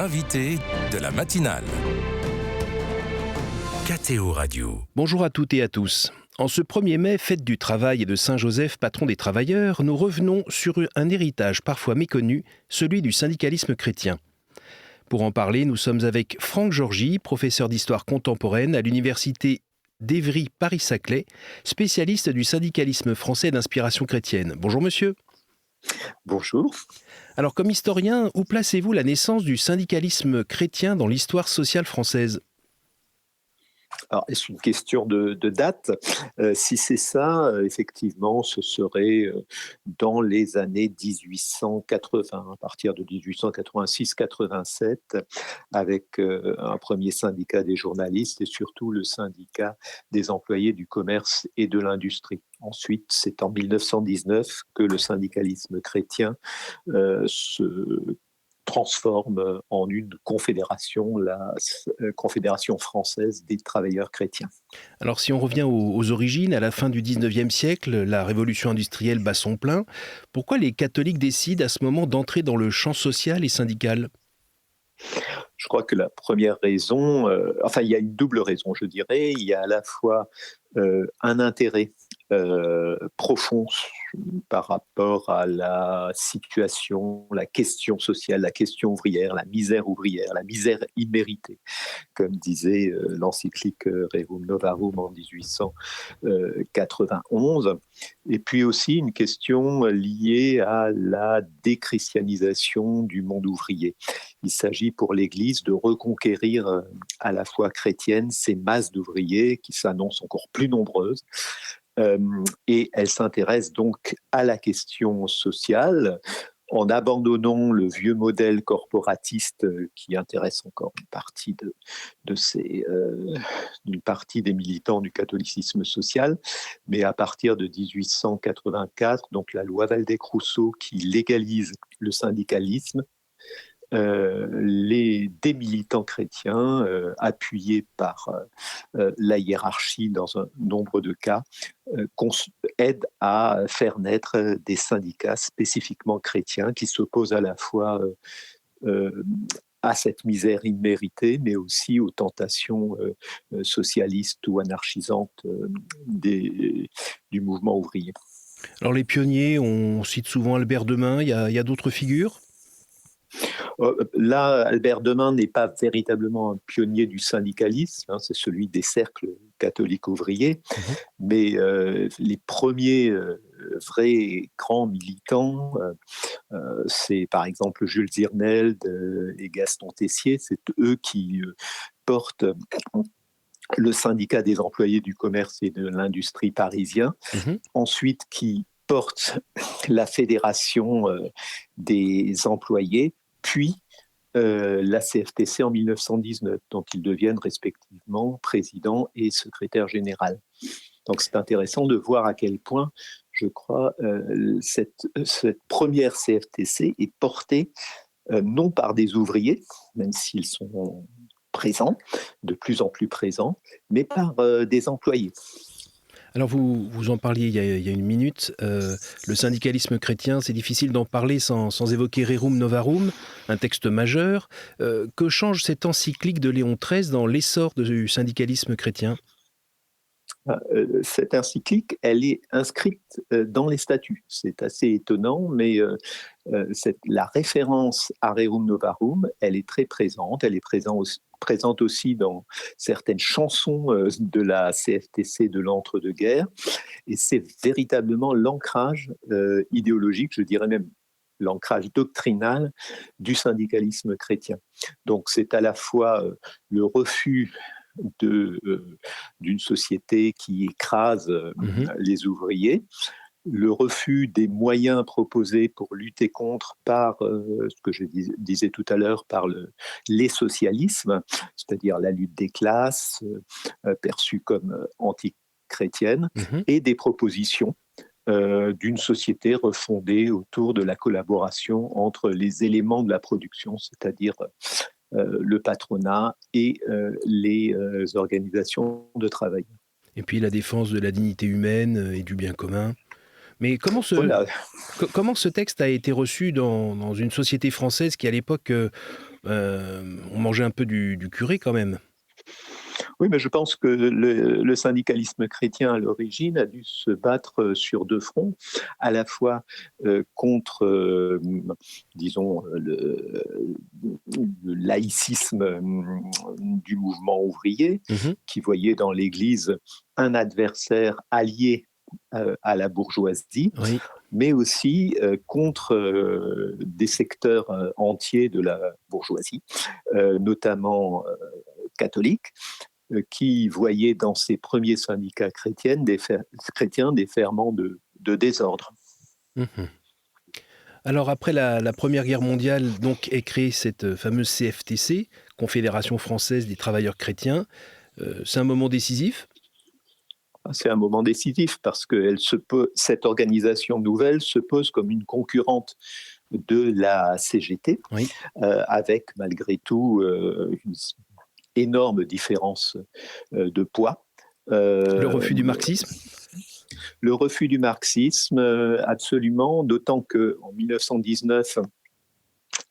l'invité de la matinale. KTO Radio. Bonjour à toutes et à tous. En ce 1er mai, fête du travail et de Saint-Joseph, patron des travailleurs, nous revenons sur un héritage parfois méconnu, celui du syndicalisme chrétien. Pour en parler, nous sommes avec Franck Georgy, professeur d'histoire contemporaine à l'université d'Évry-Paris-Saclay, spécialiste du syndicalisme français d'inspiration chrétienne. Bonjour monsieur. Bonjour. Alors comme historien, où placez-vous la naissance du syndicalisme chrétien dans l'histoire sociale française ? Alors, est-ce une question de date ? Si c'est ça, effectivement, ce serait dans les années 1880, à partir de 1886-87, avec un premier syndicat des journalistes et surtout le syndicat des employés du commerce et de l'industrie. Ensuite, c'est en 1919 que le syndicalisme chrétien se transforme en une confédération, la Confédération française des travailleurs chrétiens. Alors si on revient aux origines, à la fin du 19e siècle, la révolution industrielle bat son plein. Pourquoi les catholiques décident à ce moment d'entrer dans le champ social et syndical ? Je crois que la première raison, il y a une double raison, je dirais. Il y a à la fois un intérêt profond par rapport à la situation, la question sociale, la question ouvrière, la misère imméritée, comme disait l'encyclique Rerum Novarum en 1891, et puis aussi une question liée à la déchristianisation du monde ouvrier. Il s'agit pour l'Église de reconquérir à la foi chrétienne ces masses d'ouvriers qui s'annoncent encore plus nombreuses. Et elle s'intéresse donc à la question sociale en abandonnant le vieux modèle corporatiste qui intéresse encore une partie d'une partie des militants du catholicisme social, mais à partir de 1884, donc la loi Waldeck-Rousseau qui légalise le syndicalisme, des militants chrétiens appuyés par la hiérarchie dans un nombre de cas aident à faire naître des syndicats spécifiquement chrétiens qui s'opposent à la fois à cette misère imméritée, mais aussi aux tentations socialistes ou anarchisantes du mouvement ouvrier. Alors les pionniers, on cite souvent Albert Demain, il y a d'autres figures ? Là, Albert Demain n'est pas véritablement un pionnier du syndicalisme, c'est celui des cercles catholiques ouvriers, mais les premiers vrais grands militants, c'est par exemple Jules Zirneld et Gaston Tessier, c'est eux qui portent le syndicat des employés du commerce et de l'industrie parisien, ensuite qui portent la fédération des employés, puis la CFTC en 1919, dont ils deviennent respectivement président et secrétaire général. Donc c'est intéressant de voir à quel point, je crois, cette première CFTC est portée non par des ouvriers, même s'ils sont présents, de plus en plus présents, mais par des employés. Alors vous en parliez il y a une minute, le syndicalisme chrétien, c'est difficile d'en parler sans évoquer Rerum Novarum, un texte majeur. Que change cette encyclique de Léon XIII dans l'essor du syndicalisme chrétien ? Cette encyclique, elle est inscrite dans les statuts. C'est assez étonnant, mais la référence à Rerum Novarum, elle est très présente. Elle est présente aussi dans certaines chansons de la CFTC de l'entre-deux-guerres. Et c'est véritablement l'ancrage idéologique, je dirais même l'ancrage doctrinal du syndicalisme chrétien. Donc c'est à la fois le refus d'une société qui écrase les ouvriers, le refus des moyens proposés pour lutter contre par ce que je disais tout à l'heure, par les socialismes, c'est-à-dire la lutte des classes perçue comme anti-chrétienne, et des propositions d'une société refondée autour de la collaboration entre les éléments de la production, c'est-à-dire le patronat et les organisations de travail. Et puis la défense de la dignité humaine et du bien commun. Mais comment ce texte a été reçu dans une société française qui, à l'époque, On mangeait un peu du curé quand même. Oui, mais je pense que le syndicalisme chrétien à l'origine a dû se battre sur deux fronts, à la fois contre, disons, le laïcisme du mouvement ouvrier, Mmh. qui voyait dans l'Église un adversaire allié à la bourgeoisie, Oui. mais aussi contre des secteurs entiers de la bourgeoisie, notamment catholiques, qui voyaient dans ces premiers syndicats chrétiens des ferments de désordre. Mmh. Alors après la Première Guerre mondiale, donc est créée cette fameuse CFTC, Confédération française des travailleurs chrétiens. C'est un moment décisif? C'est un moment décisif parce que cette organisation nouvelle se pose comme une concurrente de la CGT, Oui. avec malgré tout une énorme différence de poids. Le Euh, refus du marxisme? le refus du marxisme, absolument, d'autant qu'en 1919,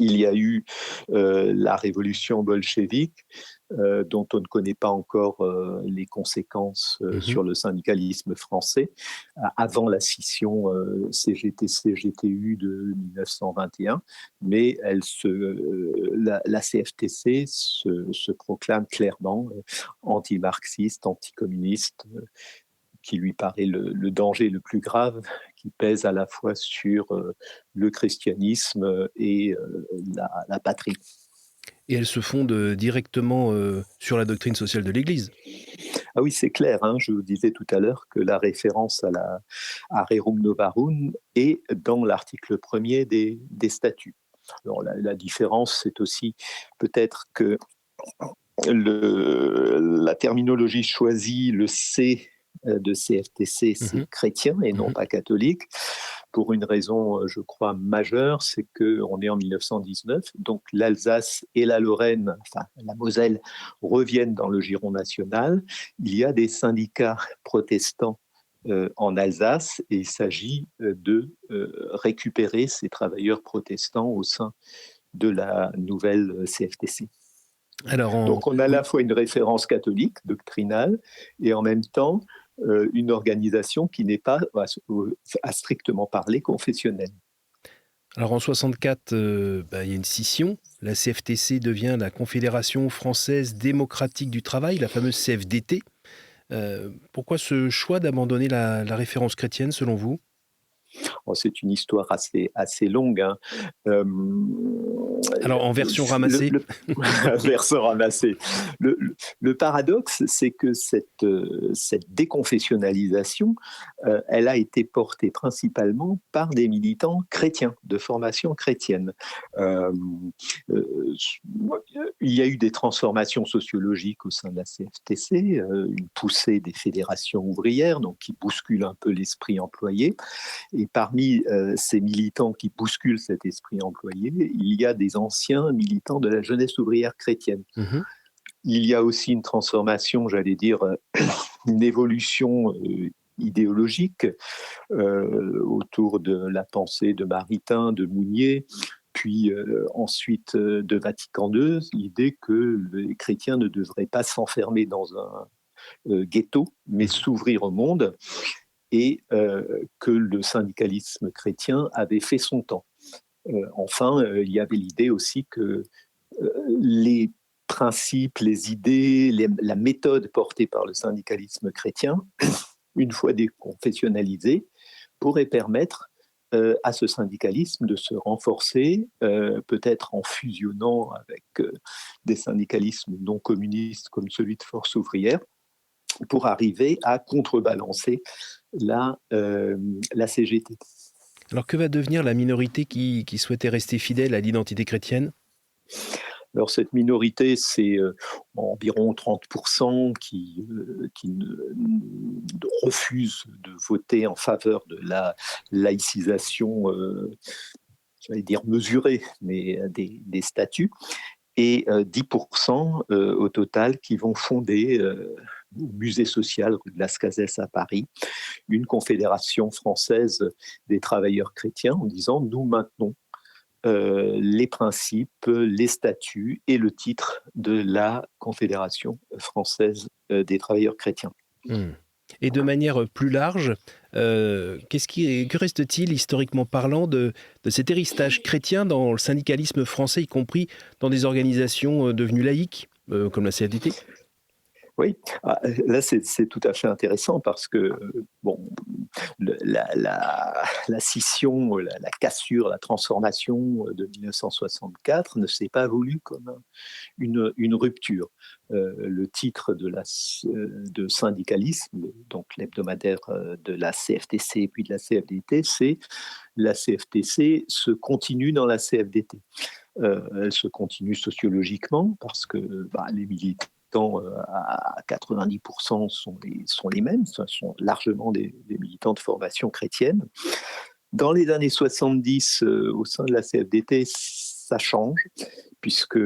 il y a eu la révolution bolchevique, dont on ne connaît pas encore les conséquences Mmh. sur le syndicalisme français, avant la scission CGT-CGTU de 1921, mais la CFTC se proclame clairement anti-marxiste, anticommuniste, qui lui paraît le danger le plus grave qui pèse à la fois sur le christianisme et la patrie. Et elle se fonde, directement, sur la doctrine sociale de l'Église? Ah oui, c'est clair, hein, je vous disais tout à l'heure que la référence à Rerum Novarum est dans l'article 1er des statuts. Alors la différence, c'est aussi peut-être que la terminologie choisie, le C de CFTC, c'est Mmh. chrétien et non Mmh. pas catholique, pour une raison, je crois, majeure, c'est qu'on est en 1919, donc l'Alsace et la Lorraine, enfin la Moselle, reviennent dans le giron national. Il y a des syndicats protestants en Alsace et il s'agit de récupérer ces travailleurs protestants au sein de la nouvelle CFTC. Alors Donc on a à la oui. fois une référence catholique, doctrinale, et en même temps une organisation qui n'est pas, à strictement parler, confessionnelle. Alors en 64, il y a une scission. La CFTC devient la Confédération française démocratique du travail, la fameuse CFDT. Pourquoi ce choix d'abandonner la référence chrétienne selon vous? Bon, c'est une histoire assez longue, hein. Euh, Alors en version le, ramassée? le, Versant ramassé. Le paradoxe, c'est que cette déconfessionnalisation, elle a été portée principalement par des militants chrétiens, de formation chrétienne. Euh, euh, il y a eu des transformations sociologiques au sein de la CFTC, une poussée des fédérations ouvrières, donc qui bouscule un peu l'esprit employé. Et parmi ces militants qui bousculent cet esprit employé, il y a des anciens militants de la jeunesse ouvrière chrétienne. Mmh. Il y a aussi une transformation, j'allais dire, une évolution idéologique autour de la pensée de Maritain, de Mounier, puis ensuite de Vatican II, l'idée que les chrétiens ne devraient pas s'enfermer dans un ghetto, mais Mmh. s'ouvrir au monde, et que le syndicalisme chrétien avait fait son temps. Enfin, il y avait l'idée aussi que les principes, les idées, la méthode portée par le syndicalisme chrétien, une fois déconfessionnalisée, pourrait permettre à ce syndicalisme de se renforcer, peut-être en fusionnant avec des syndicalismes non communistes comme celui de Force ouvrière, pour arriver à contrebalancer la CGT. Alors que va devenir la minorité qui souhaitait rester fidèle à l'identité chrétienne? Alors cette minorité, c'est environ 30% qui refusent de voter en faveur de la laïcisation, j'allais dire mesurée, mais des statuts, et 10% au total qui vont fonder au musée social rue de Las Cases à Paris une confédération française des travailleurs chrétiens en disant nous maintenons les principes, les statuts et le titre de la Confédération française des travailleurs chrétiens. Mmh. Et de manière plus large, que reste-t-il historiquement parlant de cet héritage chrétien dans le syndicalisme français, y compris dans des organisations devenues laïques, comme la CFDT ? Oui, là c'est tout à fait intéressant parce que bon, la scission, la cassure, la transformation de 1964 ne s'est pas voulue comme une rupture. Le titre de syndicalisme, donc l'hebdomadaire de la CFTC puis de la CFDT, c'est la CFTC se continue dans la CFDT. Elle se continue sociologiquement parce que les militants à 90% sont les mêmes, ce sont largement des militants de formation chrétienne. Dans les années 70, au sein de la CFDT, ça change, puisque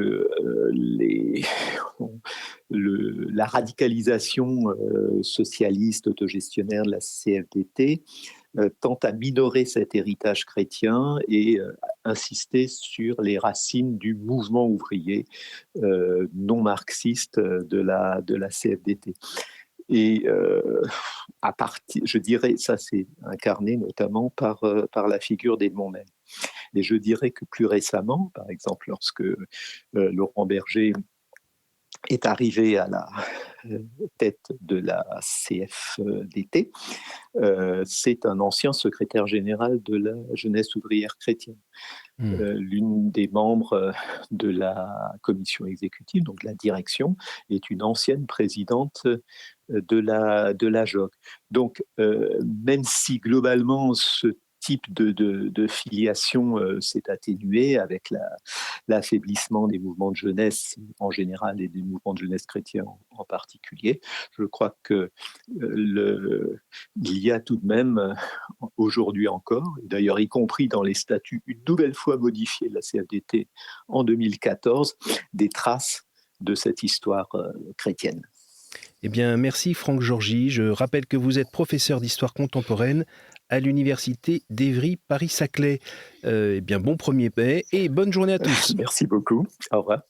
la radicalisation socialiste autogestionnaire de la CFDT tente à minorer cet héritage chrétien et insister sur les racines du mouvement ouvrier non marxiste de la CFDT. Et je dirais, ça c'est incarné notamment par la figure d'Edmond May. Et je dirais que plus récemment, par exemple, lorsque Laurent Berger est arrivé à la tête de la CFDT, c'est un ancien secrétaire général de la jeunesse ouvrière chrétienne. L'une des membres de la commission exécutive, donc de la direction, est une ancienne présidente de la JOC. Donc, même si globalement ce type de filiation s'est atténué avec l'affaiblissement des mouvements de jeunesse en général et des mouvements de jeunesse chrétiens en particulier, je crois qu'il y a tout de même aujourd'hui encore, d'ailleurs y compris dans les statuts une nouvelle fois modifiés de la CFDT en 2014, des traces de cette histoire chrétienne. Eh bien, merci Franck Georgy. Je rappelle que vous êtes professeur d'histoire contemporaine à l'université d'Évry Paris-Saclay. Eh bien, bon 1er mai et bonne journée à tous. Merci beaucoup. Au revoir.